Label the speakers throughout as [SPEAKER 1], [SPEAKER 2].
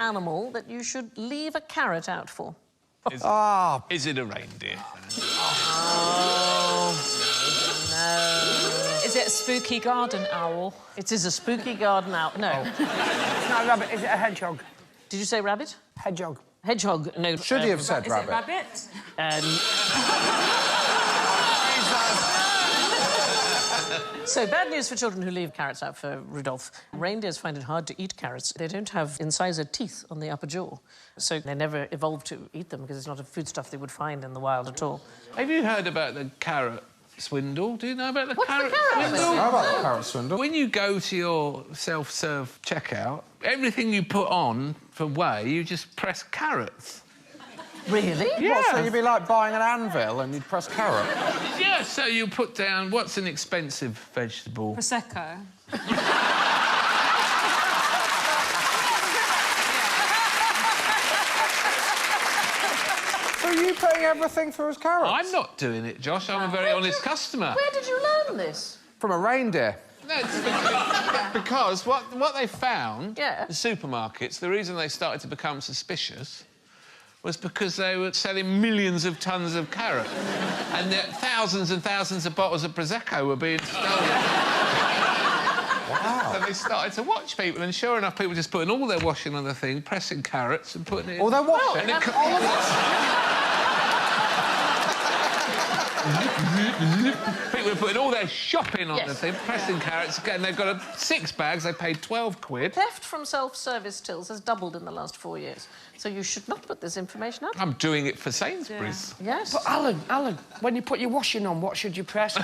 [SPEAKER 1] animal that you should leave a carrot out for?
[SPEAKER 2] Is it a reindeer?
[SPEAKER 1] Oh, no.
[SPEAKER 3] Is it a spooky garden owl?
[SPEAKER 1] It is a spooky garden owl. No.
[SPEAKER 4] It's not a rabbit, is it a hedgehog?
[SPEAKER 1] Did you say rabbit?
[SPEAKER 4] Hedgehog.
[SPEAKER 1] Hedgehog, no.
[SPEAKER 5] Should he have said
[SPEAKER 3] Is
[SPEAKER 5] rabbit?
[SPEAKER 3] it rabbit?
[SPEAKER 1] So, bad news for children who leave carrots out for Rudolph. Reindeers find it hard to eat carrots. They don't have incisor teeth on the upper jaw, so they never evolved to eat them because it's not a foodstuff they would find in the wild at all.
[SPEAKER 2] Have you heard about the carrot swindle? Do you know about the carrot
[SPEAKER 1] swindle?
[SPEAKER 5] How about the carrot swindle?
[SPEAKER 2] When you go to your self-serve checkout, everything you put on for whey, you just press carrots.
[SPEAKER 1] Really?
[SPEAKER 2] Yeah.
[SPEAKER 5] What, so you'd be like buying an anvil and you'd press carrot?
[SPEAKER 2] Yeah, so you put down, what's an expensive vegetable?
[SPEAKER 3] Prosecco.
[SPEAKER 5] So are you paying everything for his carrots?
[SPEAKER 2] I'm not doing it, Josh. I'm a very honest customer.
[SPEAKER 1] Where did you learn this?
[SPEAKER 5] From a reindeer.
[SPEAKER 2] No, because what they found,
[SPEAKER 1] Yeah.
[SPEAKER 2] the supermarkets, the reason they started to become suspicious was because they were selling millions of tons of carrots and that thousands and thousands of bottles of Prosecco were being stolen.
[SPEAKER 5] Wow.
[SPEAKER 2] So they started to watch people, and sure enough, people just putting all their washing on the thing, pressing carrots and putting it in.
[SPEAKER 5] All their washing?
[SPEAKER 2] And it people were putting all their shopping on the thing, pressing carrots, and they've got 6 bags, they paid 12 quid.
[SPEAKER 1] Theft from self-service tills has doubled in the last 4 years, so you should not put this information out.
[SPEAKER 2] I'm doing it for Sainsbury's.
[SPEAKER 1] Yeah. Yes.
[SPEAKER 4] But, Alan, when you put your washing on, what should you press?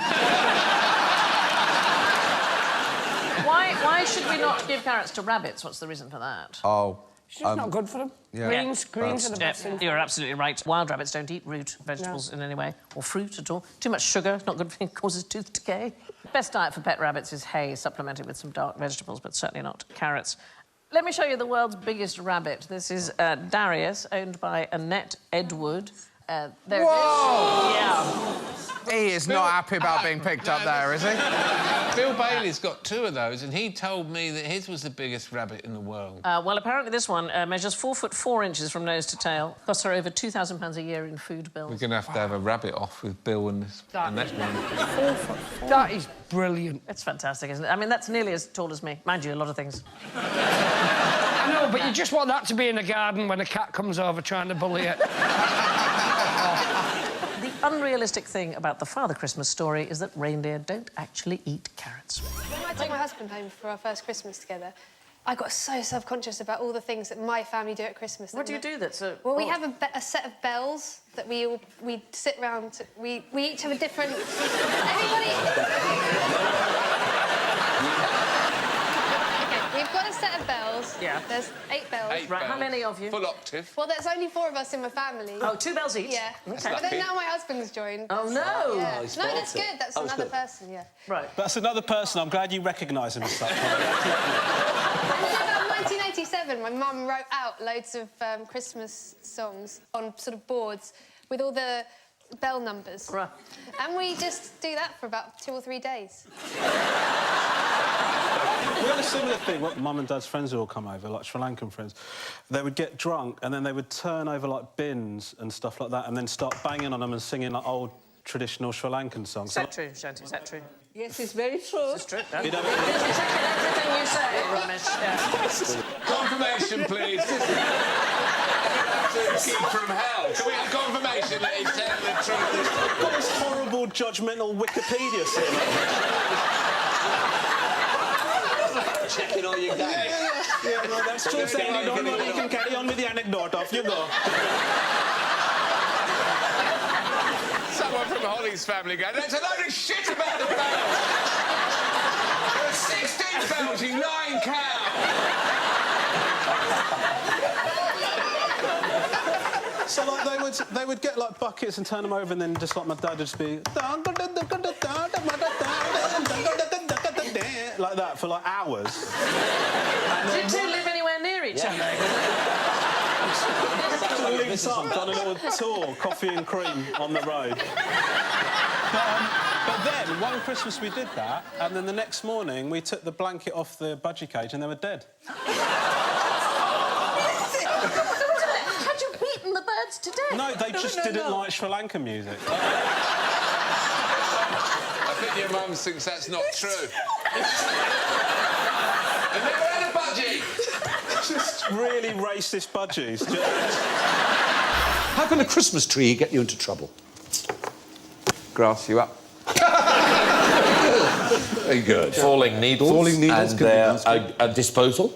[SPEAKER 1] Why should we not give carrots to rabbits? What's the reason for that?
[SPEAKER 5] Oh.
[SPEAKER 4] It's just not good for them.
[SPEAKER 5] Yeah.
[SPEAKER 4] Greens are the best thing.
[SPEAKER 1] You're absolutely right. Wild rabbits don't eat root vegetables in any way, or fruit at all. Too much sugar, not good for you, causes tooth decay. Best diet for pet rabbits is hay, supplemented with some dark vegetables, but certainly not carrots. Let me show you the world's biggest rabbit. This is Darius, owned by Annette Edward. There
[SPEAKER 5] Whoa!
[SPEAKER 1] it is. Yeah.
[SPEAKER 5] He is not happy about being picked up there, is he?
[SPEAKER 2] Bill Bailey's got 2 of those, and he told me that his was the biggest rabbit in the world.
[SPEAKER 1] Well, apparently this one measures 4 foot 4 inches from nose to tail. Costs her over £2,000 a year in food bills.
[SPEAKER 2] We're going to have a rabbit off with Bill and this.
[SPEAKER 4] That is brilliant.
[SPEAKER 1] It's fantastic, isn't it? I mean, that's nearly as tall as me. Mind you, a lot of things.
[SPEAKER 4] I know, but you just want that to be in the garden when a cat comes over trying to bully it.
[SPEAKER 1] The unrealistic thing about the Father Christmas story is that reindeer don't actually eat carrots.
[SPEAKER 6] When I took my husband home for our first Christmas together, I got so self-conscious about all the things that my family do at Christmas.
[SPEAKER 1] What do you do that's a...
[SPEAKER 6] Well, we have a set of bells that we sit round... We each have a different... Everybody... OK, we've got a set of bells.
[SPEAKER 1] Yeah.
[SPEAKER 6] There's 8 bells.
[SPEAKER 2] 8
[SPEAKER 1] Right,
[SPEAKER 2] bells.
[SPEAKER 1] how many of you?
[SPEAKER 2] Full octave.
[SPEAKER 6] Well, there's only 4 of us in my family.
[SPEAKER 1] Oh, 2 bells each?
[SPEAKER 6] Yeah.
[SPEAKER 1] OK.
[SPEAKER 6] But then now my husband's joined.
[SPEAKER 1] Oh, no!
[SPEAKER 6] Yeah. No, that's good. That's another person, yeah.
[SPEAKER 1] Right.
[SPEAKER 7] That's another person. I'm glad you recognise him as such.
[SPEAKER 6] In 1987, my mum wrote out loads of Christmas songs on sort of boards with all the bell numbers.
[SPEAKER 1] Right.
[SPEAKER 6] And we just do that for about 2 or 3 days.
[SPEAKER 7] We had a similar thing. When Mum and Dad's friends would all come over, like Sri Lankan friends. They would get drunk and then they would turn over, like, bins and stuff like that and then start banging on them and singing, like, old traditional Sri Lankan songs.
[SPEAKER 1] Is that true, Shanti? Is that true?
[SPEAKER 4] Yes, it's very true.
[SPEAKER 1] It's true.
[SPEAKER 7] You know,
[SPEAKER 1] Exactly everything you say, Ramesh. Yeah.
[SPEAKER 2] Confirmation, please. Keep from hell. Can we have confirmation that he's telling the truth?
[SPEAKER 7] got this horrible, judgmental Wikipedia sitting up.
[SPEAKER 8] Checking all your gags.
[SPEAKER 7] Yeah, no, that's true, Sandy. Don't worry, you can carry on with the anecdote. Off you go.
[SPEAKER 2] Someone from Holly's family going, there's a load of shit about the bells. There are 16 bells, you lying cow.
[SPEAKER 7] So, like, they would get, like, buckets and turn them over and then just, like, my dad would just be... like that for, like, hours.
[SPEAKER 1] Do you 2 live anywhere near each other?
[SPEAKER 7] Links up on a little tour, coffee and cream on the road. But then, one Christmas we did that, and then the next morning we took the blanket off the budgie cage and they were dead. No, they just didn't like Sri Lankan music.
[SPEAKER 2] I think your mum thinks that's not true. I've never had a budgie.
[SPEAKER 7] Just really racist budgies.
[SPEAKER 9] How can a Christmas tree get you into trouble?
[SPEAKER 5] Grass you up.
[SPEAKER 9] Very good.
[SPEAKER 10] Falling needles.
[SPEAKER 9] Falling needles
[SPEAKER 10] and
[SPEAKER 9] could be
[SPEAKER 10] a disposal.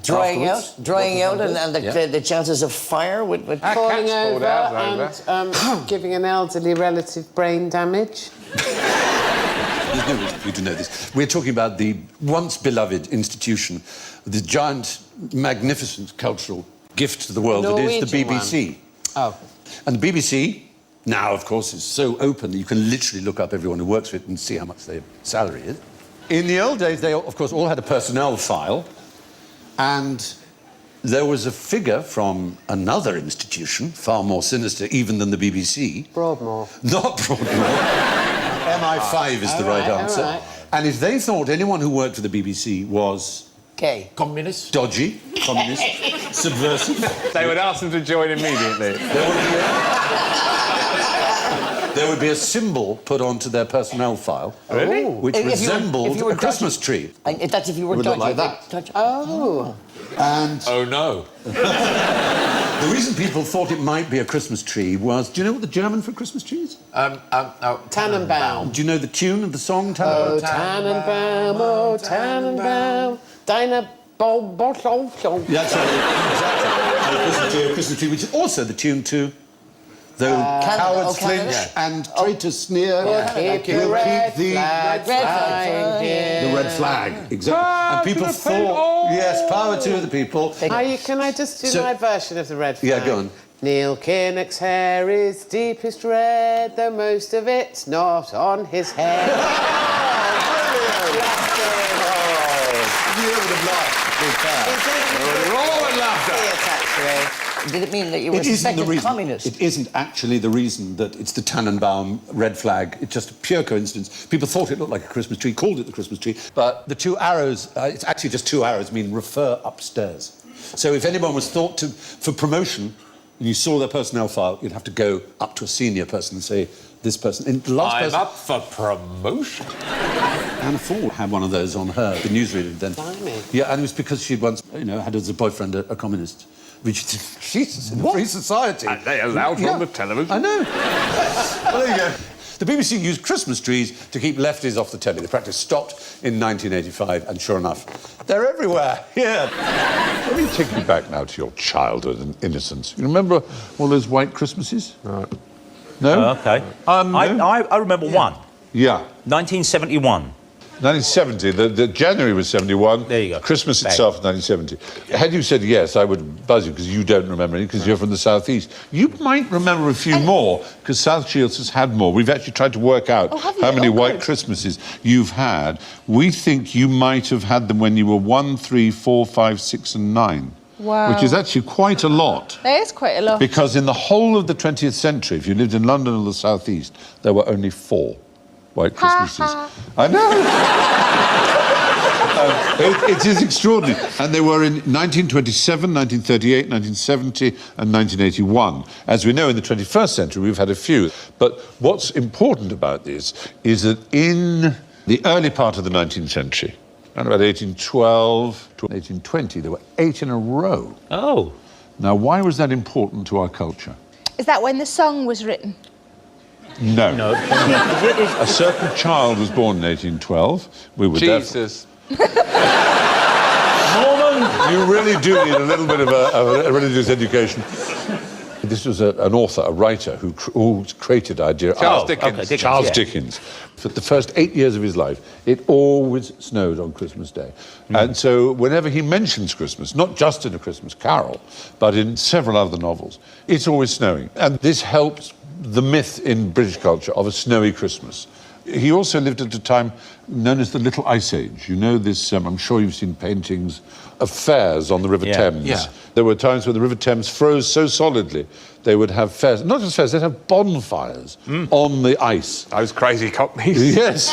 [SPEAKER 11] Drying
[SPEAKER 9] Afterwards.
[SPEAKER 11] out, and the chances of fire with
[SPEAKER 12] falling
[SPEAKER 5] cats fall
[SPEAKER 12] over
[SPEAKER 5] down
[SPEAKER 12] and giving an elderly relative brain damage.
[SPEAKER 9] There's no reason for you to know this. We're talking about the once beloved institution, the giant, magnificent cultural gift to the world that is the BBC.
[SPEAKER 12] Oh.
[SPEAKER 9] And the BBC now, of course, is so open that you can literally look up everyone who works for it and see how much their salary is. In the old days, they, of course, all had a personnel file, and there was a figure from another institution, far more sinister even than the BBC.
[SPEAKER 12] Broadmoor.
[SPEAKER 9] Not Broadmoor. MI5 is the right answer.
[SPEAKER 12] Right.
[SPEAKER 9] And if they thought anyone who worked for the BBC was...
[SPEAKER 11] gay.
[SPEAKER 10] Communist.
[SPEAKER 9] Dodgy, communist, subversive...
[SPEAKER 5] They would ask them to join immediately.
[SPEAKER 9] There would be a symbol put onto their personnel file,
[SPEAKER 5] Really?
[SPEAKER 9] which resembled a Christmas tree.
[SPEAKER 11] That's if you were
[SPEAKER 9] It would look
[SPEAKER 11] dodgy.
[SPEAKER 9] like that.
[SPEAKER 12] Oh.
[SPEAKER 9] And
[SPEAKER 10] Oh, no.
[SPEAKER 9] the reason people thought it might be a Christmas tree was... Do you know what the German for Christmas tree is?
[SPEAKER 12] Tannenbaum.
[SPEAKER 9] Do you know the tune of the song,
[SPEAKER 12] Oh,
[SPEAKER 9] Tannenbaum?
[SPEAKER 12] Tannenbaum, oh, Tannenbaum, deine Bottle.
[SPEAKER 9] That's right, exactly. A Christmas tree, which is also the tune to... Though cowards flinch and traitors sneer, we'll keep the
[SPEAKER 12] flag
[SPEAKER 9] the red flag, exactly. And people thought, yes, power to the people.
[SPEAKER 12] Can I just do my version of the red flag?
[SPEAKER 9] Yeah, go on.
[SPEAKER 12] Neil Kinnock's hair is deepest red, though most of it's not on his head.
[SPEAKER 9] You would have laughed.
[SPEAKER 11] Did it mean that you were a suspected communist?
[SPEAKER 9] It isn't actually the reason that it's the Tannenbaum red flag. It's just a pure coincidence. People thought it looked like a Christmas tree, called it the Christmas tree, but the two arrows, it's actually just two arrows, mean refer upstairs. So if anyone was thought to, for promotion, and you saw their personnel file, you'd have to go up to a senior person and say, this person... And the last person...
[SPEAKER 10] up for promotion.
[SPEAKER 9] Anna Ford had one of those on her, the newsreader then.
[SPEAKER 12] Blimey.
[SPEAKER 9] Yeah, and it was because she'd once, had as a boyfriend a communist. Which, Jesus, in a free society.
[SPEAKER 5] And they allowed her on the television.
[SPEAKER 9] I know. Well, there you go. The BBC used Christmas trees to keep lefties off the telly. The practice stopped in 1985, and sure enough, they're everywhere. Yeah.
[SPEAKER 13] Let me take you back now to your childhood and innocence. You remember all those white Christmases?
[SPEAKER 7] Right.
[SPEAKER 13] No?
[SPEAKER 10] OK.
[SPEAKER 13] No?
[SPEAKER 10] I remember one.
[SPEAKER 13] Yeah.
[SPEAKER 10] 1971.
[SPEAKER 13] 1970, the January was 71.
[SPEAKER 10] There you go.
[SPEAKER 13] Christmas itself was 1970. Had you said yes, I would buzz you, because you don't remember any, because you're from the southeast. You might remember a few more, because South Shields has had more. We've actually tried to work out how many white Christmases you've had. We think you might have had them when you were 1, 3, 4, 5, 6 and 9.
[SPEAKER 14] Wow.
[SPEAKER 13] Which is actually quite a lot.
[SPEAKER 14] That is quite a lot.
[SPEAKER 13] Because in the whole of the 20th century, if you lived in London or the southeast, there were only 4 white Christmases. I know. It is extraordinary. And they were in 1927, 1938, 1970 and 1981. As we know, in the 21st century, we've had a few. But what's important about this is that in the early part of the 19th century, around about 1812 to 1820, there were 8 in a row.
[SPEAKER 10] Oh.
[SPEAKER 13] Now, why was that important to our culture?
[SPEAKER 14] Is that when the song was written?
[SPEAKER 13] No. No. A certain child was born in 1812. We were
[SPEAKER 2] Jesus.
[SPEAKER 13] Norman, you really do need a little bit of a religious education. This was an author, a writer, who created the idea...
[SPEAKER 2] Charles Dickens.
[SPEAKER 13] Okay, Charles Dickens. For the first 8 years of his life, it always snowed on Christmas Day. And so whenever he mentions Christmas, not just in A Christmas Carol, but in several other novels, it's always snowing. And this helps the myth in British culture of a snowy Christmas. He also lived at a time known as the Little Ice Age. You know this, I'm sure you've seen paintings of fairs on the River Thames.
[SPEAKER 10] Yeah.
[SPEAKER 13] There were times when the River Thames froze so solidly, they would have fairs, not just fairs, they'd have bonfires on the ice.
[SPEAKER 5] Those crazy cockneys.
[SPEAKER 13] Yes.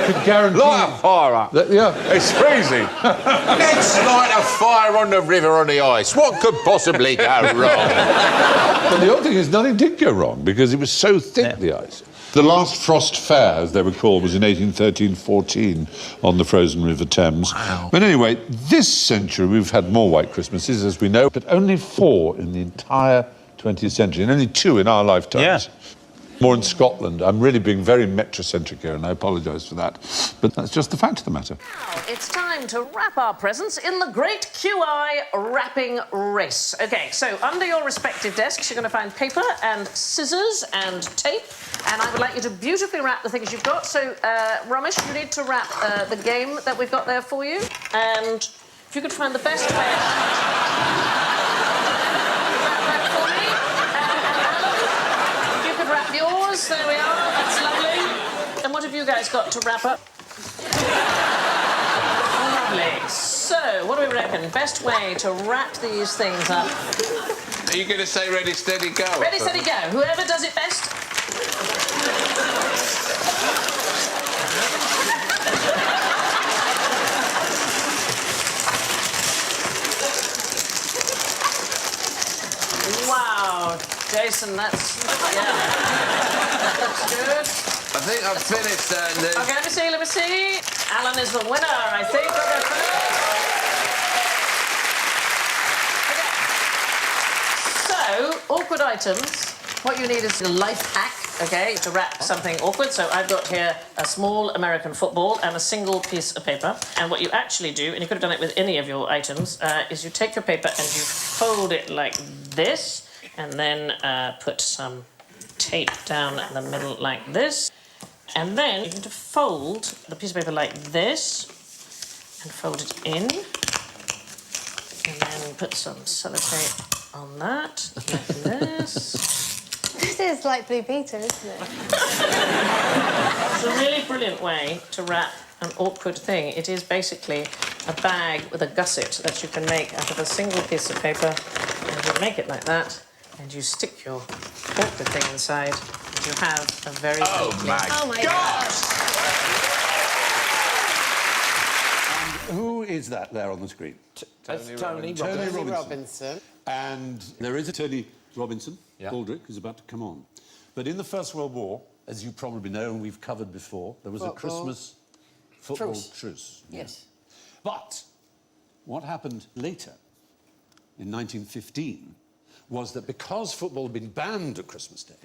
[SPEAKER 13] could guarantee...
[SPEAKER 5] Light a fire up.
[SPEAKER 13] Yeah.
[SPEAKER 5] It's freezing.
[SPEAKER 10] Let's light a fire on the river on the ice. What could possibly go wrong?
[SPEAKER 13] But the odd thing is, nothing did go wrong, because it was so thick, the ice. The last Frost Fair, as they were called, was in 1813-14 on the frozen River Thames. Wow. But anyway, this century we've had more White Christmases, as we know, but only 4 in the entire 20th century, and only 2 in our lifetimes. Yeah. More in Scotland. I'm really being very metrocentric here, and I apologise for that. But that's just the fact of the matter.
[SPEAKER 1] Now, it's time to wrap our presents in the Great QI Wrapping Race. OK, so under your respective desks, you're going to find paper and scissors and tape, and I would like you to beautifully wrap the things you've got. So, Ramesh, you need to wrap the game that we've got there for you, and if you could find the best way... Yours, there we are, that's lovely. And what have you guys got to wrap up? Lovely. So, what do we reckon? Best way to wrap these things up?
[SPEAKER 2] Are you going to say ready, steady, go?
[SPEAKER 1] Ready, steady, go. Whoever does it best. Wow, Jason, that's... yeah. That's good.
[SPEAKER 2] I think I've finished, Andy.
[SPEAKER 1] OK, let me see. Alan is the winner, I think. OK. So, awkward items. What you need is a life hack, OK, to wrap something awkward. So I've got here a small American football and a single piece of paper. And what you actually do, and you could have done it with any of your items, is you take your paper and you fold it like this, and then put some tape down the middle like this, and then you're going to fold the piece of paper like this and fold it in, and then put some sellotape on that like this.
[SPEAKER 6] This is like Blue Peter, isn't it?
[SPEAKER 1] It's a really brilliant way to wrap an awkward thing. It is basically a bag with a gusset that you can make out of a single piece of paper, and you make it like that, and you stick your awkward thing inside, and you have a very...
[SPEAKER 10] Oh, my gosh!
[SPEAKER 9] And who is that there on the screen?
[SPEAKER 12] That's Tony Robinson.
[SPEAKER 9] And there is a Tony Robinson, Baldrick, who's about to come on. But in the First World War, as you probably know, and we've covered before, there was a Christmas football truce.
[SPEAKER 11] Yes.
[SPEAKER 9] But what happened later, in 1915, was that because football had been banned at Christmas Day,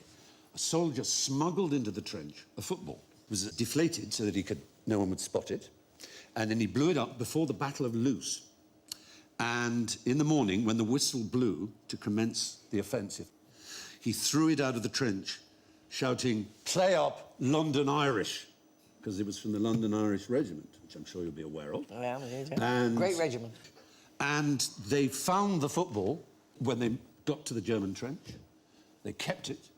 [SPEAKER 9] a soldier smuggled into the trench a football. It was deflated so that no one would spot it, and then he blew it up before the Battle of Loos. And in the morning, when the whistle blew to commence the offensive, he threw it out of the trench, shouting, "Play up, London Irish," because it was from the London Irish Regiment, which I'm sure you'll be aware of.
[SPEAKER 11] Yeah, and great regiment.
[SPEAKER 9] And they found the football when they got to the German trench. They kept it,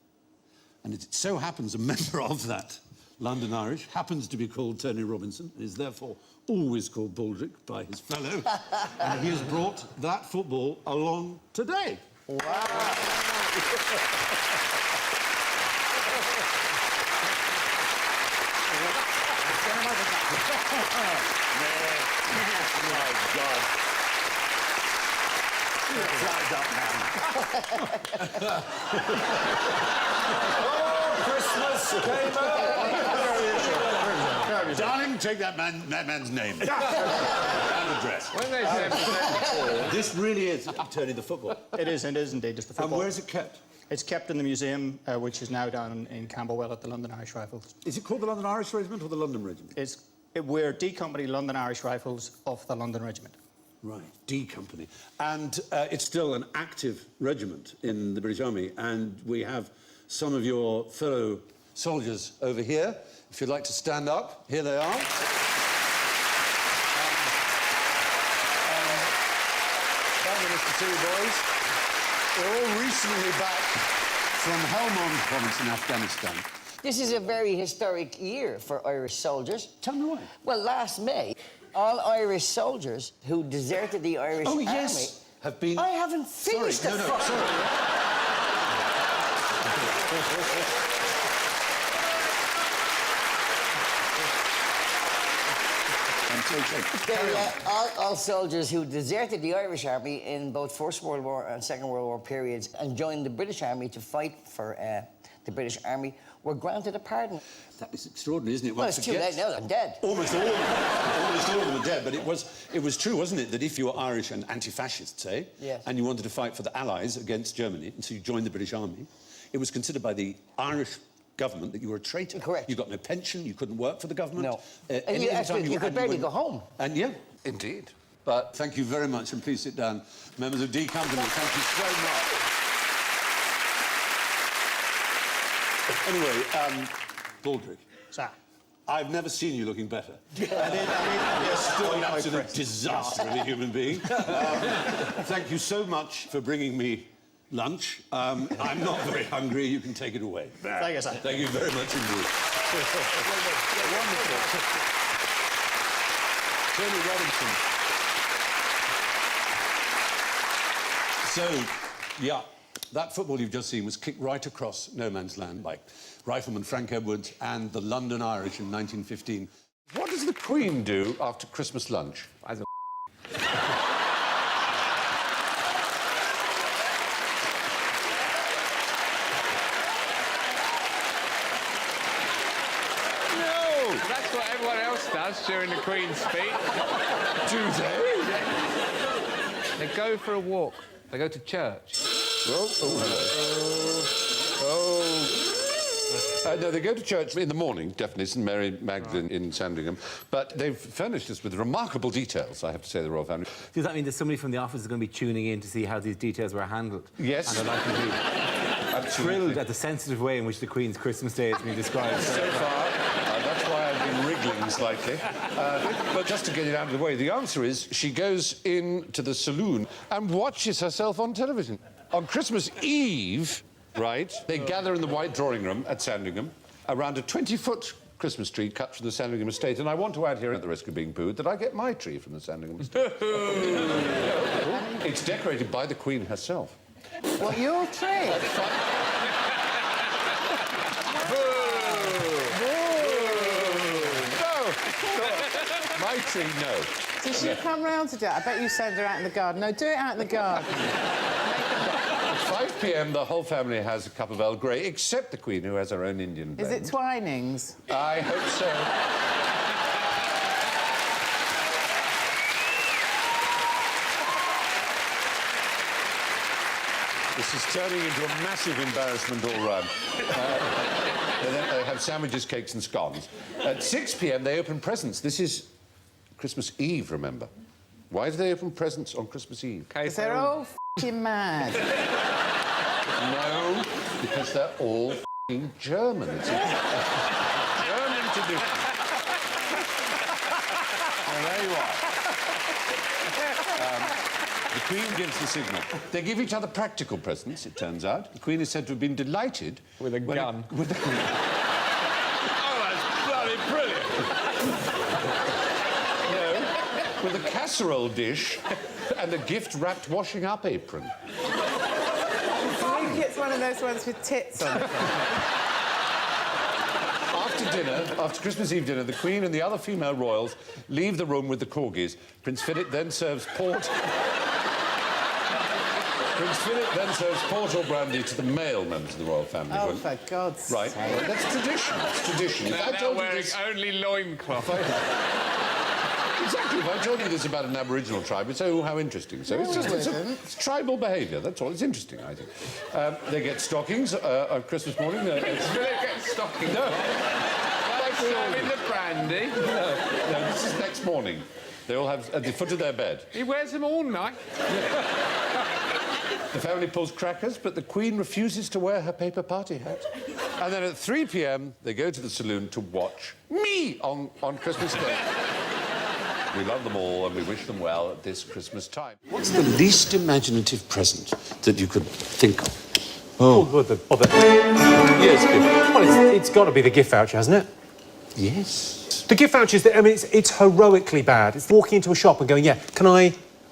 [SPEAKER 9] and it so happens a member of that London Irish happens to be called Tony Robinson, and is therefore always called Baldrick by his fellow, and he has brought that football along today.
[SPEAKER 11] Wow.
[SPEAKER 9] Christmas came out. Darling, take that man's name and address.
[SPEAKER 2] When they said
[SPEAKER 9] This really is Tony the football.
[SPEAKER 15] It is indeed just the football.
[SPEAKER 9] And where is it kept?
[SPEAKER 15] It's kept in the museum, which is now down in Camberwell at the London Irish Rifles.
[SPEAKER 9] Is it called the London Irish Regiment or the London Regiment?
[SPEAKER 15] We're D Company London Irish Rifles of the London Regiment.
[SPEAKER 9] Right, D Company. And it's still an active regiment in the British Army, and we have some of your fellow soldiers over here. If you'd like to stand up, here they are. Fabulous to see you, boys. They're all recently back from Helmand province in Afghanistan.
[SPEAKER 11] This is a very historic year for Irish soldiers.
[SPEAKER 9] Tell me why.
[SPEAKER 11] Well, last May, all Irish soldiers who deserted the Irish Army...
[SPEAKER 9] have been...
[SPEAKER 11] I haven't finished
[SPEAKER 9] sorry. I'm so ashamed.
[SPEAKER 11] All soldiers who deserted the Irish Army in both First World War and Second World War periods and joined the British Army to fight for the British Army were granted a pardon.
[SPEAKER 9] That is extraordinary, isn't it?
[SPEAKER 11] Well, it's too late now, I'm dead.
[SPEAKER 9] Almost all of them. Almost all of them are dead, but it was true, wasn't it, that if you were Irish and anti-fascist, say,
[SPEAKER 11] yes,
[SPEAKER 9] and you wanted to fight for the Allies against Germany, and so you joined the British Army, it was considered by the Irish government that you were a traitor.
[SPEAKER 11] Correct.
[SPEAKER 9] You got no pension, you couldn't work for the government.
[SPEAKER 11] No. And you could barely go home.
[SPEAKER 9] And yeah, indeed. But thank you very much, and please sit down. Members of D Company, thank you so much. Anyway, Baldrick.
[SPEAKER 15] Sir.
[SPEAKER 9] I've never seen you looking better. You're still an absolute disaster of a human being. Thank you so much for bringing me lunch. I'm not very hungry. You can take it away.
[SPEAKER 15] Thank you, sir.
[SPEAKER 9] Thank you very much indeed. Wonderful. Tony Robinson. So, yeah, that football you've just seen was kicked right across no man's land by Rifleman Frank Edwards and the London Irish in 1915.
[SPEAKER 13] What does the Queen do after Christmas lunch?
[SPEAKER 2] That's what everyone else does during the Queen's speech.
[SPEAKER 13] Do they?
[SPEAKER 2] They go for a walk. They go to church.
[SPEAKER 13] No, they go to church in the morning, definitely, St Mary Magdalene in Sandringham, but they've furnished us with remarkable details, I have to say, the royal family.
[SPEAKER 12] Does that mean that somebody from the office is going to be tuning in to see how these details were handled?
[SPEAKER 13] Yes.
[SPEAKER 12] And are likely to be thrilled at the sensitive way in which the Queen's Christmas Day has been described.
[SPEAKER 13] So far, that's why I've been wriggling slightly. But just to get it out of the way, the answer is she goes into the saloon and watches herself on television. On Christmas Eve, right, they gather in the White Drawing Room at Sandringham around a 20-foot Christmas tree cut from the Sandringham estate. And I want to add here, at the risk of being booed, that I get my tree from the Sandringham estate. It's decorated by the Queen herself.
[SPEAKER 16] What, your tree?
[SPEAKER 13] My tree, no.
[SPEAKER 16] Does she come round to do it? I bet you send her out in the garden. No, do it out in the garden.
[SPEAKER 13] At 5 p.m, the whole family has a cup of Earl Grey, except the Queen, who has her own Indian blend.
[SPEAKER 16] Is it Twinings?
[SPEAKER 13] I hope so. This is turning into a massive embarrassment all round. They have sandwiches, cakes and scones. At 6 p.m, they open presents. This is Christmas Eve, remember. Why do they open presents on Christmas Eve?
[SPEAKER 16] Because they're all f***ing mad.
[SPEAKER 13] No, because they're all f***ing German. It's a German tradition. Well, there you are. The Queen gives the signal. They give each other practical presents, it turns out. The Queen is said to have been delighted...
[SPEAKER 2] With a gun.
[SPEAKER 13] With a gun.
[SPEAKER 2] Oh, that's bloody brilliant!
[SPEAKER 13] No, with a casserole dish and a gift-wrapped washing-up apron.
[SPEAKER 16] I think it's one of those ones with tits on it.
[SPEAKER 13] After dinner, after Christmas Eve dinner, the Queen and the other female royals leave the room with the corgis. Prince Philip then serves port... Prince Philip then serves port or brandy to the male members of the royal family.
[SPEAKER 16] Oh, for God's sake.
[SPEAKER 13] Right, well, that's tradition, that's tradition.
[SPEAKER 2] Now they're wearing only loincloth.
[SPEAKER 13] Exactly, if I told you this about an Aboriginal tribe, you'd say, oh, how interesting. So it's tribal behaviour, that's all. It's interesting, I think. They get stockings on Christmas morning.
[SPEAKER 2] Prince Philip gets stockings?
[SPEAKER 13] No.
[SPEAKER 2] Like serving the brandy?
[SPEAKER 13] No, this is next morning. They all have at the foot of their bed.
[SPEAKER 2] He wears them all night.
[SPEAKER 13] The family pulls crackers, but the Queen refuses to wear her paper party hat. And then at 3 p.m, they go to the saloon to watch me on Christmas Day. We love them all and we wish them well at this Christmas time.
[SPEAKER 9] What's the least imaginative present that you could think of?
[SPEAKER 12] Yes, well, it's got to be the gift voucher, hasn't it?
[SPEAKER 9] Yes.
[SPEAKER 12] The gift vouchers, I mean, it's heroically bad. It's walking into a shop and going, yeah,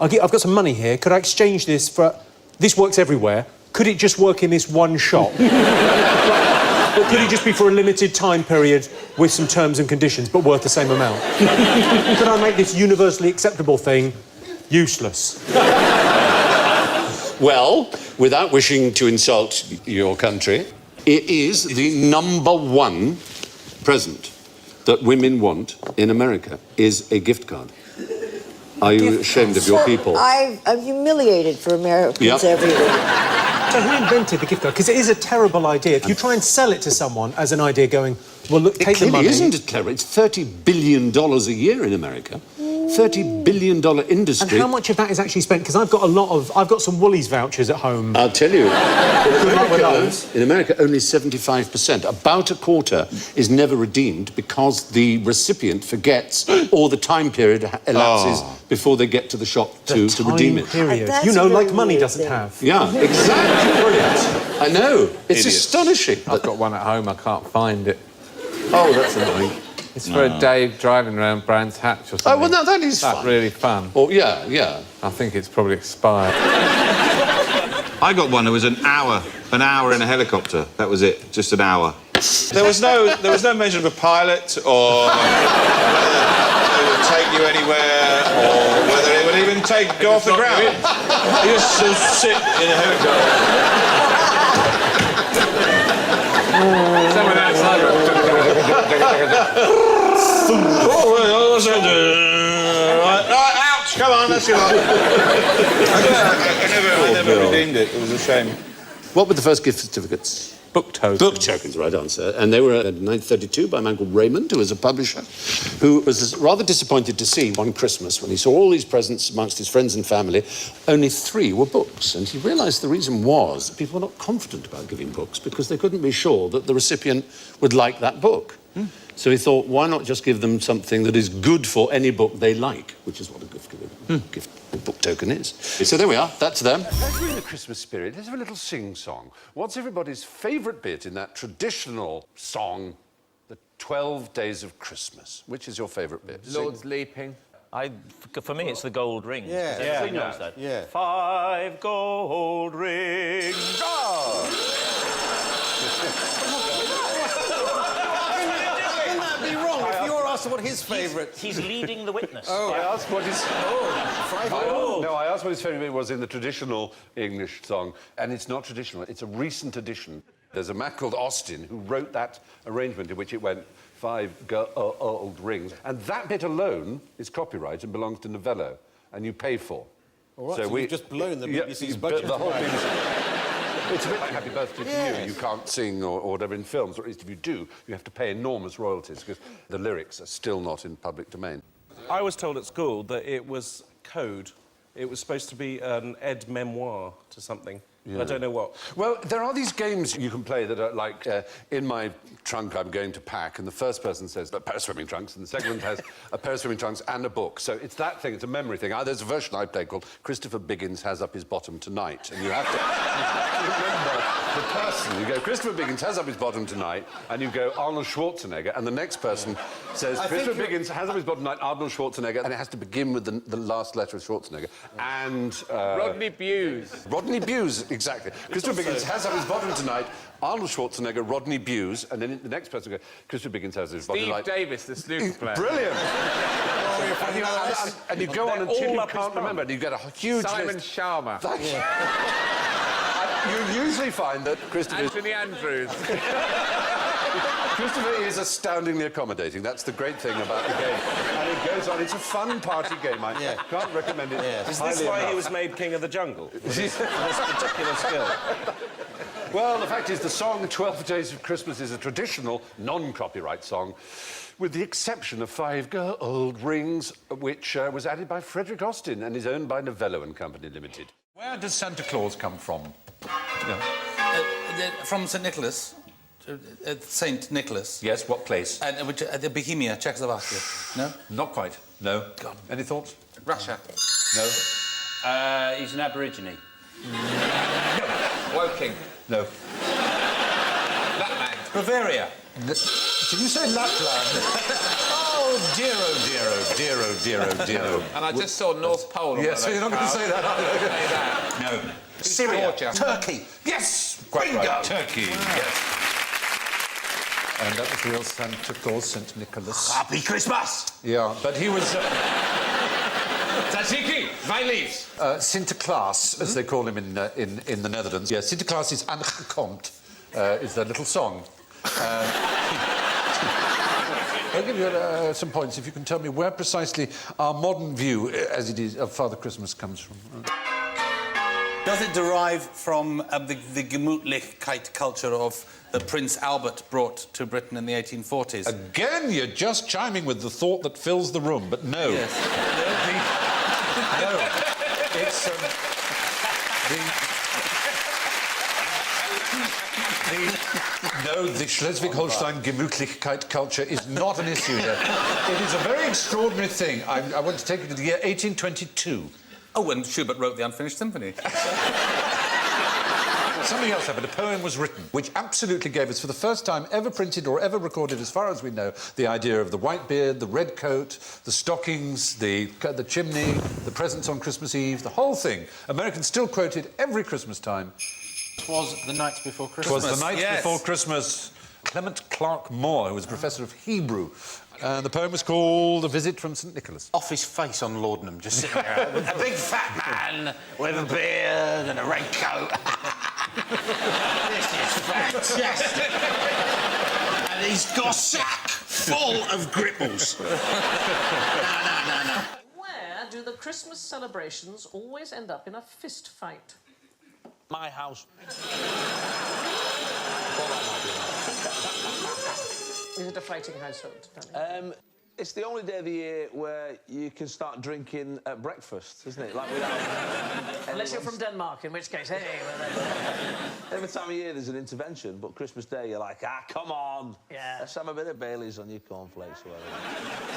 [SPEAKER 12] I've got some money here, could I exchange this for... This works everywhere. Could it just work in this one shop? Or could it just be for a limited time period with some terms and conditions, but worth the same amount? Could I make this universally acceptable thing useless?
[SPEAKER 9] Well, without wishing to insult your country, it is the #1 present that women want in America is a gift card. Are you ashamed of your people?
[SPEAKER 17] I'm humiliated for Americans everywhere.
[SPEAKER 12] So who invented the gift card? Because it is a terrible idea. If you try and sell it to someone as an idea going, well, look, take the money...
[SPEAKER 9] It clearly isn't clever. It's $30 billion a year in America. $30 billion industry.
[SPEAKER 12] And how much of that is actually spent? Because I've got some Woolies vouchers at home.
[SPEAKER 9] I'll tell you. In America, only 75%. About a quarter is never redeemed because the recipient forgets or the time period elapses before they get to the shop to redeem it.
[SPEAKER 12] Period. You know, like money doesn't have.
[SPEAKER 9] Yeah, exactly. Brilliant. I know. It's astonishing.
[SPEAKER 2] I've got one at home. I can't find it.
[SPEAKER 9] Oh, that's annoying.
[SPEAKER 2] It's for a day driving around Brands Hatch or something.
[SPEAKER 9] Oh, well, no, that is fun.
[SPEAKER 2] That's really fun.
[SPEAKER 9] Oh, yeah.
[SPEAKER 2] I think it's probably expired.
[SPEAKER 18] I got one. It was an hour in a helicopter. That was it. Just an hour. There was no measure of a pilot or whether it would take you anywhere or whether it would even go off the ground. You just sit in a helicopter.
[SPEAKER 2] Someone outside.
[SPEAKER 18] Ouch! Come on, let's go on. I never redeemed it. It was a shame.
[SPEAKER 9] What were the first gift certificates?
[SPEAKER 2] Book tokens.
[SPEAKER 9] Book tokens, right answer. And they were in 1932 by a man called Raymond, who was a publisher, who was rather disappointed to see one Christmas, when he saw all these presents amongst his friends and family, only 3 were books. And he realised the reason was that people were not confident about giving books because they couldn't be sure that the recipient would like that book. So he thought, why not just give them something that is good for any book they like, which is what a gift book token is. So there we are, that's them.
[SPEAKER 13] As we're in the Christmas spirit, let's have a little sing-song. What's everybody's favourite bit in that traditional song, the 12 Days of Christmas? Which is your favourite bit?
[SPEAKER 2] Lord's Leaping.
[SPEAKER 8] For me, it's the gold rings.
[SPEAKER 18] Yeah.
[SPEAKER 8] Everybody knows that.
[SPEAKER 18] Yeah.
[SPEAKER 8] 5 gold rings.
[SPEAKER 18] Oh! What his favourite?
[SPEAKER 8] He's leading the witness.
[SPEAKER 13] I asked what his... I asked what his favourite bit was in the traditional English song, and it's not traditional. It's a recent addition. There's a man called Austin who wrote that arrangement in which it went 5 gold rings, and that bit alone is copyright and belongs to Novello, and you pay for.
[SPEAKER 18] All right, so we've just blown the BBC's budget.
[SPEAKER 13] The whole BBC. It's a bit like Happy Birthday to You. You can't sing or whatever in films, or at least if you do, you have to pay enormous royalties because the lyrics are still not in public domain.
[SPEAKER 19] I was told at school that it was code. It was supposed to be an aide memoire to something.
[SPEAKER 13] Yeah.
[SPEAKER 19] I don't know what.
[SPEAKER 13] Well, there are these games you can play that are like, in my trunk I'm going to pack, and the first person says a pair of swimming trunks, and the second one has a pair of swimming trunks and a book. So it's that thing, it's a memory thing. There's a version I play called Christopher Biggins Has Up His Bottom Tonight, and you have to remember the person. You go, Christopher Biggins has up his bottom tonight, and you go, Arnold Schwarzenegger, and the next person says, Christopher Biggins has up his bottom tonight, Arnold Schwarzenegger, and it has to begin with the last letter of Schwarzenegger. And...
[SPEAKER 2] Rodney Bewes.
[SPEAKER 13] Rodney Bewes, exactly. Christopher Biggins has up his bottom tonight, Arnold Schwarzenegger, Rodney Bewes, and then the next person goes, Christopher Biggins has his bottom tonight.
[SPEAKER 2] Steve Davis, the snooker player.
[SPEAKER 13] Brilliant! And you go on until you can't remember, and you get a huge
[SPEAKER 2] Simon
[SPEAKER 13] list.
[SPEAKER 2] Sharma.
[SPEAKER 13] You usually find that Christopher...
[SPEAKER 2] Anthony Andrews.
[SPEAKER 13] Christopher is astoundingly accommodating. That's the great thing about the game. And it goes on. It's a fun party game. I can't recommend it.
[SPEAKER 19] Is this why he was made King of the Jungle? This particular skill?
[SPEAKER 13] Well, the fact is the song 12 Days of Christmas is a traditional, non-copyright song, with the exception of 5 gold rings, which was added by Frederick Austin and is owned by Novello and Company Limited.
[SPEAKER 10] Where does Santa Claus come from?
[SPEAKER 20] From St. Nicholas. St. Nicholas.
[SPEAKER 10] Yes, what place?
[SPEAKER 20] The Bohemia, Czechoslovakia. No?
[SPEAKER 10] Not quite. No.
[SPEAKER 20] God.
[SPEAKER 10] Any thoughts?
[SPEAKER 20] Russia.
[SPEAKER 10] No.
[SPEAKER 8] He's an Aborigine.
[SPEAKER 10] Woking. No.
[SPEAKER 8] Lapland.
[SPEAKER 20] Bavaria.
[SPEAKER 10] Did you say Lapland? Oh, dear, oh, dear, oh, dear, oh, dear, oh, dear, oh.
[SPEAKER 2] And I just saw North Pole.
[SPEAKER 10] Yes, so you're not going to say that, are you? No.
[SPEAKER 20] Syria.
[SPEAKER 10] Turkey. Yes! Quite right. Turkey, yes.
[SPEAKER 9] And that was real Santa Claus, St. Nicholas.
[SPEAKER 10] Happy Christmas!
[SPEAKER 9] Yeah, but he was...
[SPEAKER 2] Tzatziki, vijf leaves.
[SPEAKER 9] Sinterklaas, as they call him in the Netherlands. Yeah, Sinterklaas is aangekomt, is their little song. I'll give you some points if you can tell me where precisely our modern view, as it is, of Father Christmas comes from.
[SPEAKER 20] Does it derive from the Gemütlichkeit culture of that Prince Albert brought to Britain in the 1840s?
[SPEAKER 9] Again, you're just chiming with the thought that fills the room, but no.
[SPEAKER 20] Yes.
[SPEAKER 9] No. It's... No, the Schleswig-Holstein Gemütlichkeit culture is not an issue here. It is a very extraordinary thing. I want to take you to the year 1822.
[SPEAKER 20] Oh, when Schubert wrote the Unfinished Symphony.
[SPEAKER 9] Something else happened. A poem was written, which absolutely gave us, for the first time ever printed or ever recorded, as far as we know, the idea of the white beard, the red coat, the stockings, the chimney, the presents on Christmas Eve, the whole thing. Americans still quote it every Christmas time.
[SPEAKER 20] It was the night before Christmas.
[SPEAKER 9] It was the night before Christmas. Clement Clark Moore, who was professor of Hebrew. The poem was called A Visit from St. Nicholas.
[SPEAKER 10] Off his face on laudanum, just sitting there. A big fat man with a beard and a red coat. This is fantastic. And he's got a sack full of gripples. No.
[SPEAKER 1] Where do the Christmas celebrations always end up in a fist fight?
[SPEAKER 10] My house.
[SPEAKER 1] Is it a fighting household, Danny?
[SPEAKER 21] It's the only day of the year where you can start drinking at breakfast, isn't it? Like without...
[SPEAKER 1] Unless you're from Denmark, in which case, hey...
[SPEAKER 21] Every time of year there's an intervention, but Christmas Day you're like, come on!
[SPEAKER 1] Yeah.
[SPEAKER 21] Let's have a bit of Baileys on your cornflakes or whatever.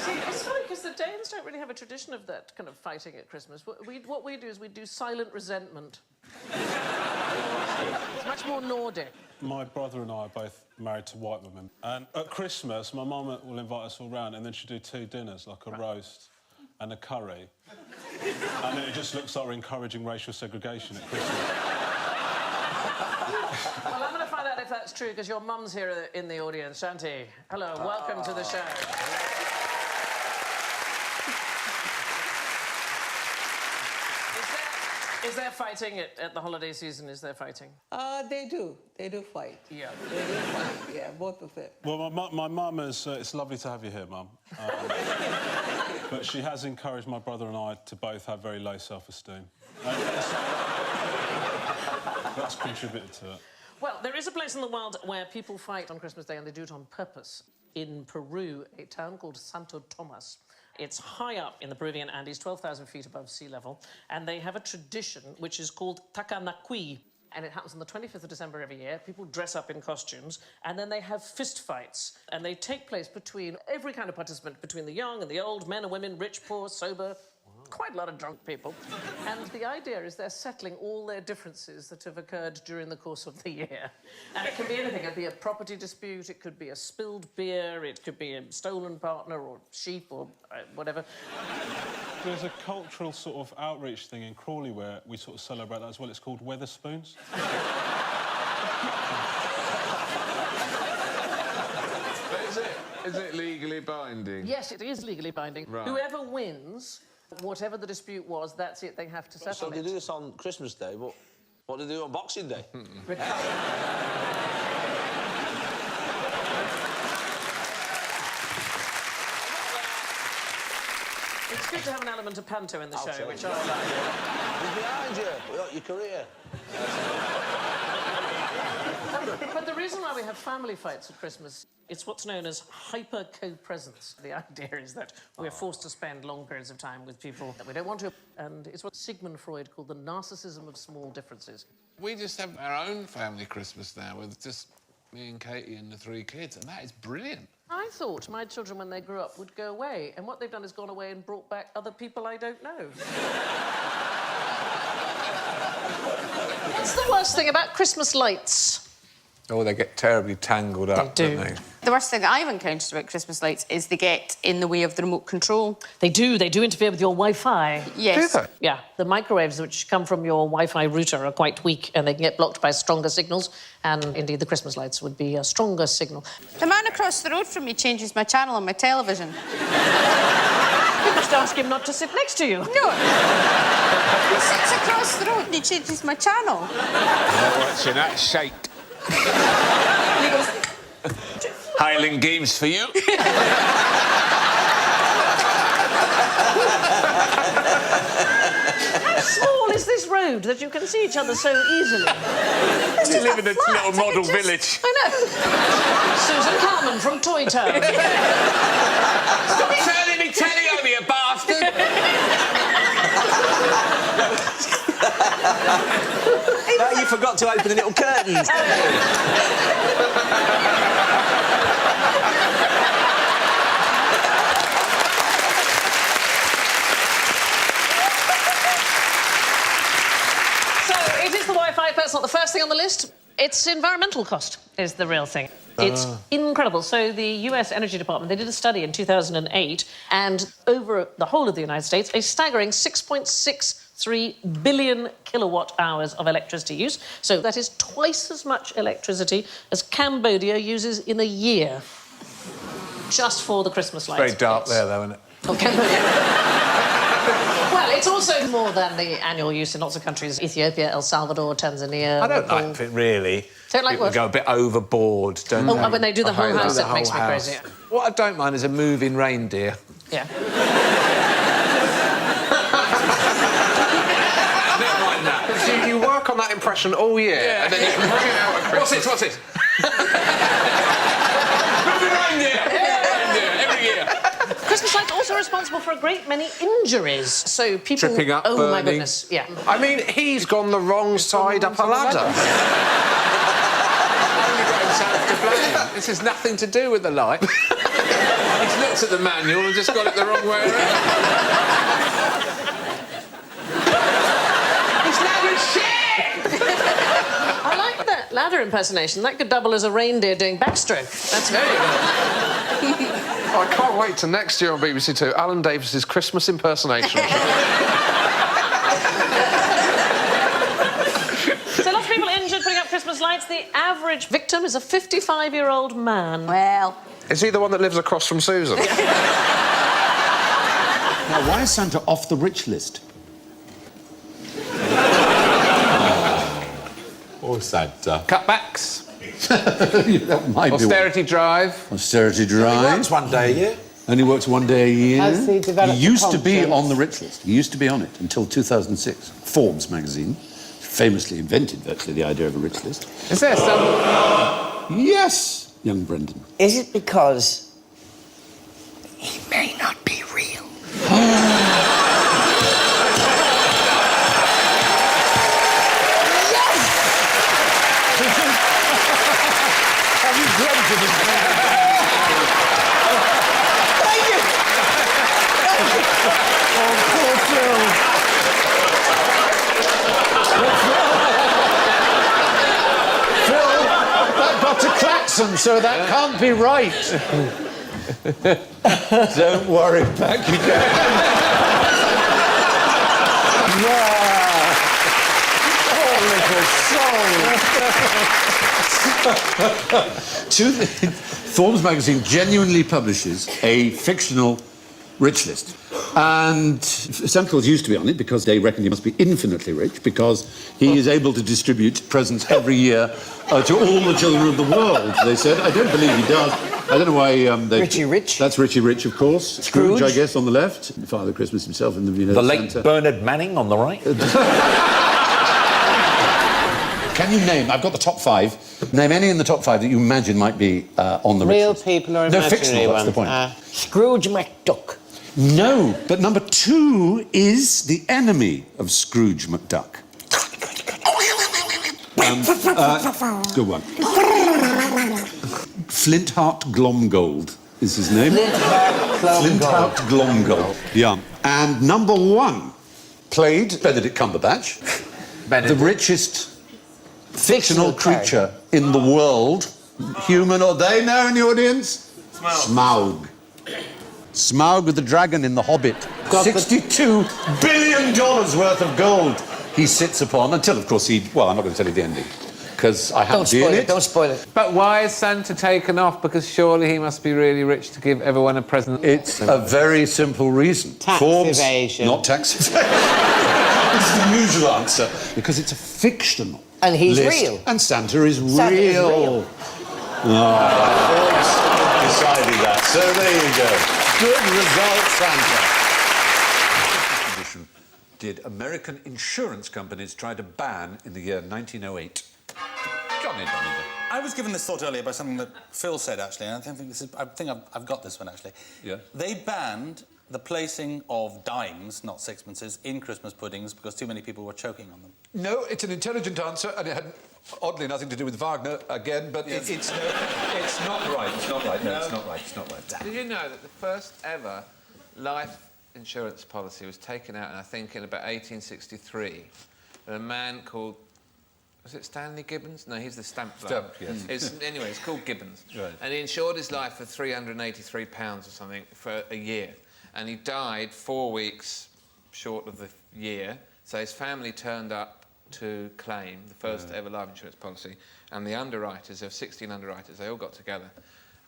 [SPEAKER 1] See, it's funny, because the Danes don't really have a tradition of that kind of fighting at Christmas. What we do is we do silent resentment. It's much more Nordic.
[SPEAKER 7] My brother and I are both married to white women. And at Christmas, my mum will invite us all round and then she'll do 2 dinners, like a roast and a curry. And it just looks like we're encouraging racial segregation at Christmas.
[SPEAKER 1] Well, I'm going to find out if that's true, because your mum's here in the audience. Shanti, hello, welcome to the show. Is there fighting at the holiday season? Is there fighting?
[SPEAKER 16] They do. They do fight.
[SPEAKER 1] Yeah.
[SPEAKER 16] They do fight, yeah, both of it.
[SPEAKER 7] Well, my mum is... it's lovely to have you here, Mum. But she has encouraged my brother and I to both have very low self-esteem. That's contributed to it.
[SPEAKER 1] Well, there is a place in the world where people fight on Christmas Day, and they do it on purpose. In Peru, a town called Santo Tomas. It's high up in the Peruvian Andes, 12,000 feet above sea level, and they have a tradition which is called Takanakui, and it happens on the 25th of December every year. People dress up in costumes, and then they have fist fights, and they take place between every kind of participant, between the young and the old, men and women, rich, poor, sober, quite a lot of drunk people. And the idea is they're settling all their differences that have occurred during the course of the year. And it can be anything. It could be a property dispute, it could be a spilled beer, it could be a stolen partner or sheep or whatever.
[SPEAKER 7] There's a cultural sort of outreach thing in Crawley where we sort of celebrate that as well. It's called Weatherspoons.
[SPEAKER 2] Is it legally binding?
[SPEAKER 1] Yes, it is legally binding.
[SPEAKER 2] Right.
[SPEAKER 1] Whoever wins, whatever the dispute was, that's it, they have to settle
[SPEAKER 21] So they do this on Christmas Day, but what do they do on Boxing Day?
[SPEAKER 1] It's good to have an element of panto in the show, which I like.
[SPEAKER 21] He's behind you. We got your career.
[SPEAKER 1] But the reason why we have family fights at Christmas, it's what's known as hyper-co-presence. The idea is that we're forced to spend long periods of time with people that we don't want to, and it's what Sigmund Freud called the narcissism of small differences.
[SPEAKER 2] We just have our own family Christmas now with just me and Katie and the 3 kids, and that is brilliant.
[SPEAKER 1] I thought my children, when they grew up, would go away, and what they've done is gone away and brought back other people I don't know. What's the worst thing about Christmas lights?
[SPEAKER 2] Oh, they get terribly tangled up,
[SPEAKER 1] They do.
[SPEAKER 2] don't they?
[SPEAKER 3] The worst thing that I've encountered about Christmas lights is they get in the way of the remote control.
[SPEAKER 1] They do interfere with your Wi-Fi.
[SPEAKER 3] Yes.
[SPEAKER 1] Do they? Yeah, the microwaves which come from your Wi-Fi router are quite weak and they can get blocked by stronger signals, and indeed the Christmas lights would be a stronger signal.
[SPEAKER 3] The man across the road from me changes my channel on my television.
[SPEAKER 1] You must ask him not to sit next to you.
[SPEAKER 3] No. He sits across the road and he changes my channel.
[SPEAKER 21] What's in that shite?
[SPEAKER 3] He goes...
[SPEAKER 21] Highland Games for you.
[SPEAKER 1] How small is this road that you can see each other so easily?
[SPEAKER 21] You live in a little model village.
[SPEAKER 1] I know. Susan Carman from Toy Town.
[SPEAKER 21] Stop turning me telly on, you bastard!
[SPEAKER 10] No, you forgot to open the little curtains.
[SPEAKER 1] It is the Wi-Fi, but it's not the first thing on the list. Its environmental cost is the real thing. It's incredible. So the US Energy Department, they did a study in 2008, and over the whole of the United States, a staggering 6.63 billion kilowatt hours of electricity use. So that is twice as much electricity as Cambodia uses in a year, just for the Christmas lights.
[SPEAKER 21] Very dark there, though, isn't it?
[SPEAKER 1] Oh, Cambodia. Well, it's also more than the annual use in lots of countries. Ethiopia, El Salvador, Tanzania...
[SPEAKER 21] I don't like it, really.
[SPEAKER 1] Don't like
[SPEAKER 21] People
[SPEAKER 1] what?
[SPEAKER 21] go a bit overboard, don't they?
[SPEAKER 1] Oh, when they do the whole house, that makes me crazy. Yeah.
[SPEAKER 21] What I don't mind is a moving reindeer.
[SPEAKER 1] Yeah.
[SPEAKER 21] Never mind that. You work on that impression all year, and then you can bring it out at Christmas. What's it? Moving reindeer! Reindeer, every year.
[SPEAKER 1] Christmas lights also responsible for a great many injuries. So people...
[SPEAKER 21] Tripping up,
[SPEAKER 1] oh,
[SPEAKER 21] burning.
[SPEAKER 1] my goodness, yeah.
[SPEAKER 21] I mean, he's gone the wrong side up a ladder. Only got himself to blame. This has nothing to do with the light. He's looked at the manual and just got it the wrong way around. He's loud as shit!
[SPEAKER 1] I like that ladder impersonation. That could double as a reindeer doing backstroke. That's very good.
[SPEAKER 22] I can't wait till next year on BBC Two. Alan Davis's Christmas impersonation.
[SPEAKER 1] So lots of people injured putting up Christmas lights. The average victim is a 55-year-old man.
[SPEAKER 3] Well...
[SPEAKER 22] Is he the one that lives across from Susan?
[SPEAKER 9] Now, why is Santa off the rich list?
[SPEAKER 18] Poor Santa.
[SPEAKER 21] Cutbacks.
[SPEAKER 9] That might
[SPEAKER 21] Austerity drive.
[SPEAKER 9] Austerity drive.
[SPEAKER 18] Only works one day a year.
[SPEAKER 9] Only works one day a year.
[SPEAKER 16] Has he developed
[SPEAKER 9] He used to be
[SPEAKER 16] confidence?
[SPEAKER 9] on the rich list. He used to be on it until 2006. Forbes magazine famously invented virtually the idea of a rich list.
[SPEAKER 21] Is there some...
[SPEAKER 9] Yes, young Brendan.
[SPEAKER 11] Is it because he may not be real?
[SPEAKER 9] That got to Claxon, so that can't be right. Don't worry, back you go. Forbes magazine genuinely publishes a fictional rich list. And Santa Claus used to be on it because they reckon he must be infinitely rich because he is able to distribute presents every year to all the children of the world, they said. I don't believe he does. I don't know why they...
[SPEAKER 11] Richie Rich?
[SPEAKER 9] That's Richie Rich, of course. Scrooge, I guess, on the left. Father Christmas himself in the...
[SPEAKER 10] The late Bernard Manning on the right.
[SPEAKER 9] Can you name... I've got the top 5. Name any in the top 5 that you imagine might be on the rich
[SPEAKER 16] Real
[SPEAKER 9] list.
[SPEAKER 16] people or
[SPEAKER 9] No,
[SPEAKER 16] imaginary
[SPEAKER 9] fictional, that's the
[SPEAKER 16] ones?
[SPEAKER 9] point.
[SPEAKER 11] Scrooge McDuck.
[SPEAKER 9] No, but number 2 is the enemy of Scrooge McDuck. Good one. Flintheart Glomgold is his name. Flintheart Glomgold. Yeah. And number 1 played Benedict Cumberbatch, the richest fictional creature in the world, Human or they now in the audience?
[SPEAKER 20] Smaug.
[SPEAKER 9] Smaug the dragon in The Hobbit. $62 billion worth of gold he sits upon until, of course, well, I'm not going to tell you the ending because I haven't seen it.
[SPEAKER 11] Don't spoil it.
[SPEAKER 21] But why is Santa taken off? Because surely he must be really rich to give everyone a present.
[SPEAKER 9] It's a very simple reason.
[SPEAKER 16] Tax evasion.
[SPEAKER 9] Not tax evasion. It's the usual answer because it's a fictional.
[SPEAKER 11] And he's
[SPEAKER 9] list,
[SPEAKER 11] real.
[SPEAKER 9] And Santa is real.
[SPEAKER 11] Santa is real.
[SPEAKER 9] Decided that. So there you go. Good result, Santa. Did American insurance companies try to ban in the year 1908? Johnny Donovan.
[SPEAKER 20] I was given this thought earlier by something that Phil said, actually, and I think I've got this one, actually.
[SPEAKER 9] Yeah.
[SPEAKER 20] They banned the placing of dimes, not sixpences, in Christmas puddings because too many people were choking on them.
[SPEAKER 9] No, it's an intelligent answer, and it had, oddly, nothing to do with Wagner again, but
[SPEAKER 20] Yes.
[SPEAKER 9] it's not right. It's not right. No, it's not right. It's not right.
[SPEAKER 2] Did you know that the first ever life insurance policy was taken out, and I think in about 1863, and a man called, was it Stanley Gibbons? No, he's the stamp bloke.
[SPEAKER 9] Yes.
[SPEAKER 2] Anyway, it's called Gibbons.
[SPEAKER 9] Right.
[SPEAKER 2] And he insured his life for £383 or something for a year. And he died 4 weeks short of the year. So his family turned up to claim the first ever life insurance policy. And the underwriters, there were 16 underwriters, they all got together.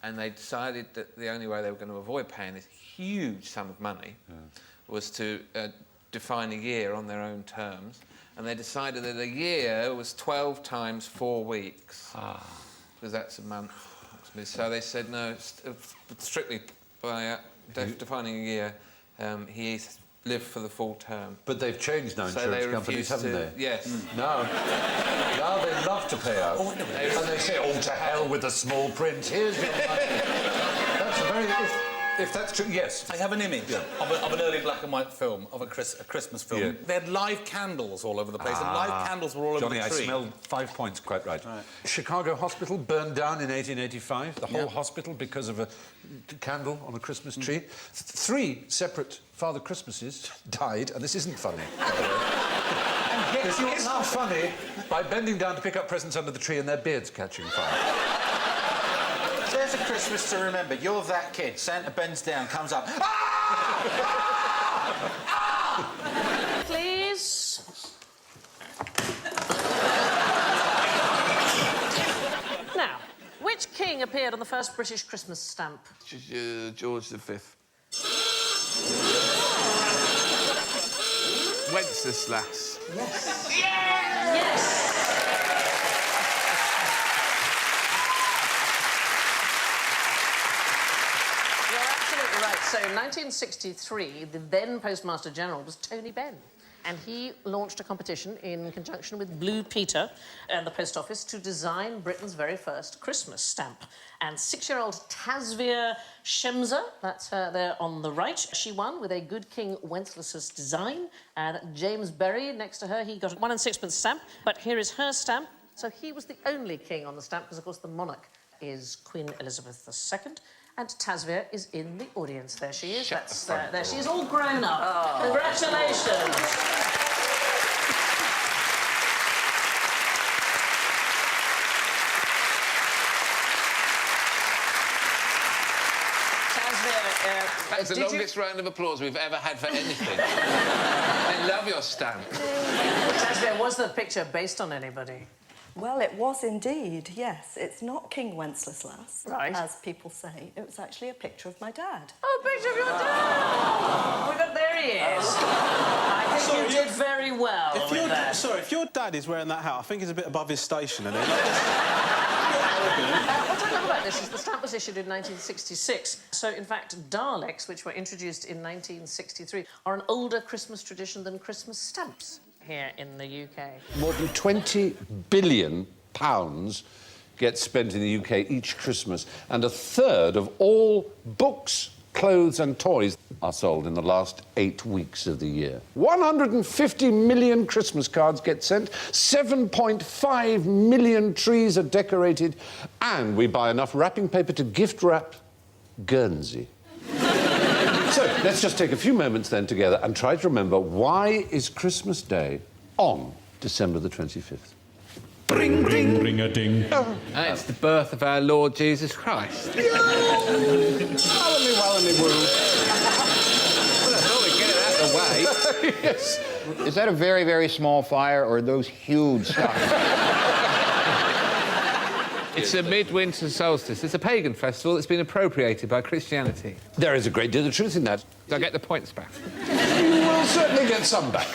[SPEAKER 2] And they decided that the only way they were going to avoid paying this huge sum of money was to define a year on their own terms. And they decided that a year was 12 times 4 weeks. Because that's a month. So they said, no, strictly by defining a year, he lived for the full term.
[SPEAKER 9] But they've changed now, insurance companies, haven't they?
[SPEAKER 2] Yes.
[SPEAKER 9] Now they love to pay out. And they say, oh, to hell with the small print. Here's your money. That's a very... If that's true, yes.
[SPEAKER 20] I have an image of an early black and white film, of a Christmas film.
[SPEAKER 9] Yeah.
[SPEAKER 20] They had live candles all over the place, and live candles were all over the tree.
[SPEAKER 9] Johnny, I smelled 5 points, quite right. Chicago Hospital burned down in 1885, the whole hospital, because of a candle on a Christmas tree. 3 separate Father Christmases died, and this isn't funny. It's not funny by bending down to pick up presents under the tree and their beards catching fire.
[SPEAKER 10] There's a Christmas to remember. You're that kid. Santa bends down, comes up.
[SPEAKER 1] Please. Now, which king appeared on the first British Christmas stamp?
[SPEAKER 2] George V. Wenceslas.
[SPEAKER 1] Yes. Yes. Right, so in 1963, the then Postmaster General was Tony Benn, and he launched a competition in conjunction with Blue Peter and the Post Office to design Britain's very first Christmas stamp. And 6-year-old Tasvia Shemza, that's her there on the right, she won with a Good King Wenceslas design. And James Berry, next to her, he got a 1 6 stamp, but here is her stamp. So he was the only king on the stamp, because, of course, the monarch is Queen Elizabeth II. And Tasvia is in the audience. There she is. There she is, all grown up. Oh. Congratulations. Tasvia,
[SPEAKER 2] that's the longest round of applause we've ever had for anything. I love your stamp.
[SPEAKER 1] Tasvia, was the picture based on anybody?
[SPEAKER 4] Well, it was indeed, yes. It's not King Wenceslas, as people say. It was actually a picture of my dad.
[SPEAKER 1] Oh, a picture of your dad! There he is. I think you did very well with that.
[SPEAKER 7] Sorry, if your dad is wearing that hat, I think he's a bit above his station, isn't he?
[SPEAKER 1] What I love about this is the stamp was issued in 1966. So, in fact, Daleks, which were introduced in 1963, are an older Christmas tradition than Christmas stamps here in the UK.
[SPEAKER 9] More than £20 billion gets spent in the UK each Christmas, and 1/3 of all books, clothes and toys are sold in the last 8 weeks of the year. 150 million Christmas cards get sent, 7.5 million trees are decorated, and we buy enough wrapping paper to gift wrap Guernsey. So, let's just take a few moments then together and try to remember, why is Christmas Day on December the 25th?
[SPEAKER 22] Ring, ring, ring a ding.
[SPEAKER 21] It's the birth of our Lord Jesus Christ.
[SPEAKER 10] Wallamy, wallamy, woo.
[SPEAKER 21] Well, I thought we'd get it out of the way.
[SPEAKER 10] Yes. Is that a very, very small fire, or are those huge stockings?
[SPEAKER 21] It's a midwinter solstice. It's a pagan festival that's been appropriated by Christianity.
[SPEAKER 9] There is a great deal of truth in that.
[SPEAKER 21] Do I get the points back?
[SPEAKER 9] You will certainly get some back.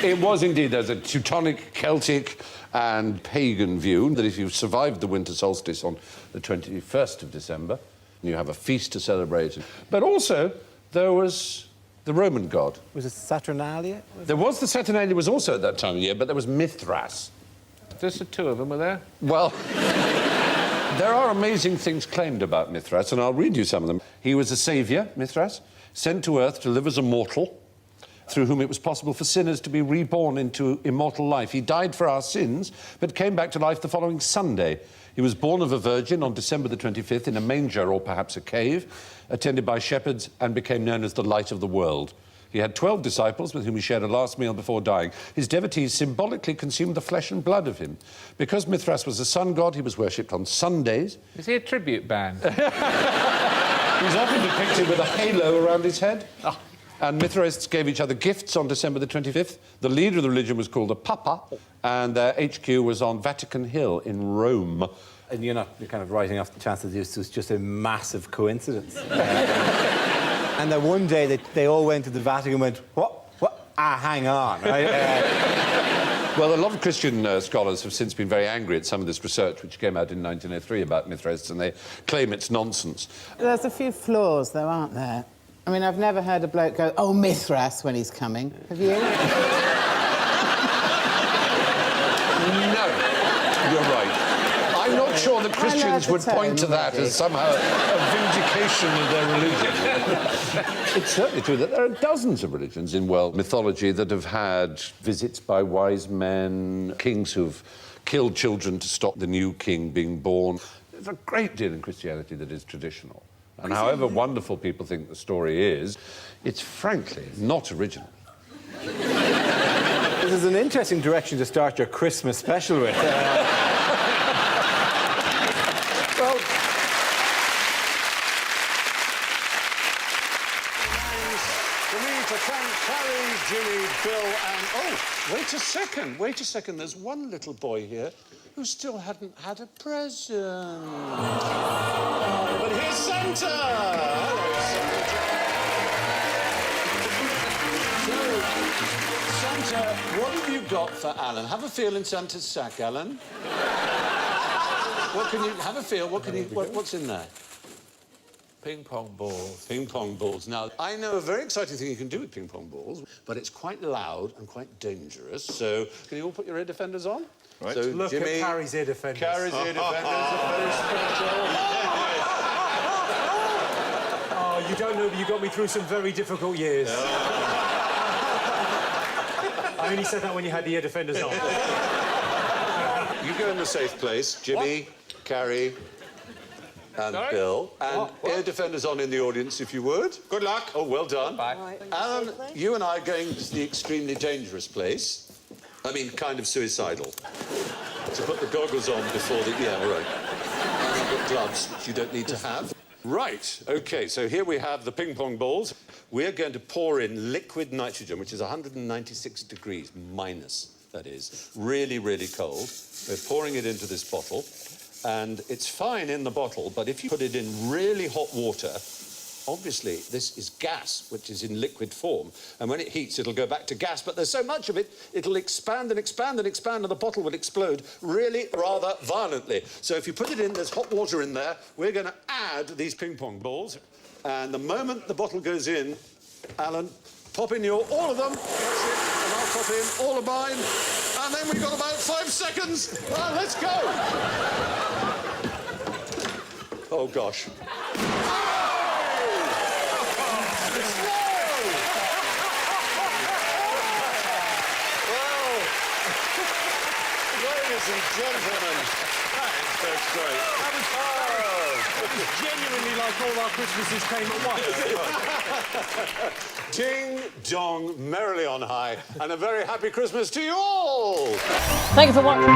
[SPEAKER 9] It was indeed, there's a Teutonic, Celtic and pagan view that if you survived the winter solstice on the 21st of December, you have a feast to celebrate. But also, there was the Roman god.
[SPEAKER 5] Was it Saturnalia?
[SPEAKER 9] There was the Saturnalia was also at that time of year, but there was Mithras.
[SPEAKER 21] Just the two of them were there?
[SPEAKER 9] Well, there are amazing things claimed about Mithras, and I'll read you some of them. He was a saviour, Mithras, sent to Earth to live as a mortal, through whom it was possible for sinners to be reborn into immortal life. He died for our sins, but came back to life the following Sunday. He was born of a virgin on December the 25th in a manger or perhaps a cave, attended by shepherds, and became known as the light of the world. He had 12 disciples with whom he shared a last meal before dying. His devotees symbolically consumed the flesh and blood of him. Because Mithras was a sun god, he was worshipped on Sundays.
[SPEAKER 21] Is he a tribute band?
[SPEAKER 9] He's often depicted with a halo around his head.
[SPEAKER 21] Oh.
[SPEAKER 9] And Mithraists gave each other gifts on December the 25th. The leader of the religion was called a Papa, and their HQ was on Vatican Hill in Rome.
[SPEAKER 5] And you're kind of writing off the chance that this was just a massive coincidence. And then one day they all went to the Vatican and went, what? Hang on.
[SPEAKER 9] Well, a lot of Christian scholars have since been very angry at some of this research which came out in 1903 about Mithraists, and they claim it's nonsense.
[SPEAKER 16] There's a few flaws, though, aren't there? I mean, I've never heard a bloke go, oh, Mithras, when he's coming. Have you?
[SPEAKER 9] No, you're right. I'm not sure that Christians would point to that as somehow a vindication of their religion. It's certainly true that there are dozens of religions in world mythology that have had visits by wise men, kings who've killed children to stop the new king being born. There's a great deal in Christianity that is traditional. And however wonderful people think the story is, it's frankly not original.
[SPEAKER 5] This is an interesting direction to start your Christmas special with.
[SPEAKER 9] Well, for me to thank Carrie, Jimmy, Bill, and... Oh, wait a second. There's one little boy here who still hadn't had a present. Oh, but here's Santa! Hello, Santa. So, Santa, what have you got for Alan? Have a feel in Santa's sack, Alan. What can you... Have a feel. What can you... what's in there?
[SPEAKER 21] Ping-pong balls.
[SPEAKER 9] Ping-pong balls. Now, I know a very exciting thing you can do with ping-pong balls, but it's quite loud and quite dangerous, so can you all put your ear defenders on?
[SPEAKER 12] Right.
[SPEAKER 9] So,
[SPEAKER 12] Look
[SPEAKER 9] Jimmy,
[SPEAKER 12] at Carrie's ear defenders.
[SPEAKER 9] Carrie's ear defenders are very special.
[SPEAKER 12] Oh, you don't know, but you got me through some very difficult years. I only said that when you had the ear defenders on.
[SPEAKER 9] You go in the safe place, Jimmy, Carrie, and Bill. And ear defenders on in the audience, if you would. Good luck. Oh, well done. Bye. Right. Alan, you and I are going to the extremely dangerous place. I mean, kind of suicidal. To put the goggles on before the... Yeah, all right. And I've got gloves, which you don't need to have. Right, OK, so here we have the ping-pong balls. We're going to pour in liquid nitrogen, which is 196 degrees minus, that is. Really, really cold. We're pouring it into this bottle. And it's fine in the bottle, but if you put it in really hot water, obviously this is gas, which is in liquid form. And when it heats, it'll go back to gas. But there's so much of it, it'll expand and expand and expand, and the bottle will explode really rather violently. So if you put it in, there's hot water in there. We're going to add these ping-pong balls. And the moment the bottle goes in, Alan, pop in all of them. That's it. And I'll pop in all of mine. And then we've got about 5 seconds. Well, let's go. Oh, gosh. Ladies and gentlemen,
[SPEAKER 19] That's great.
[SPEAKER 12] That was genuinely like all our Christmases came at once.
[SPEAKER 6] Ding dong, merrily on high, and a very happy Christmas to you all!
[SPEAKER 1] Thank you for watching.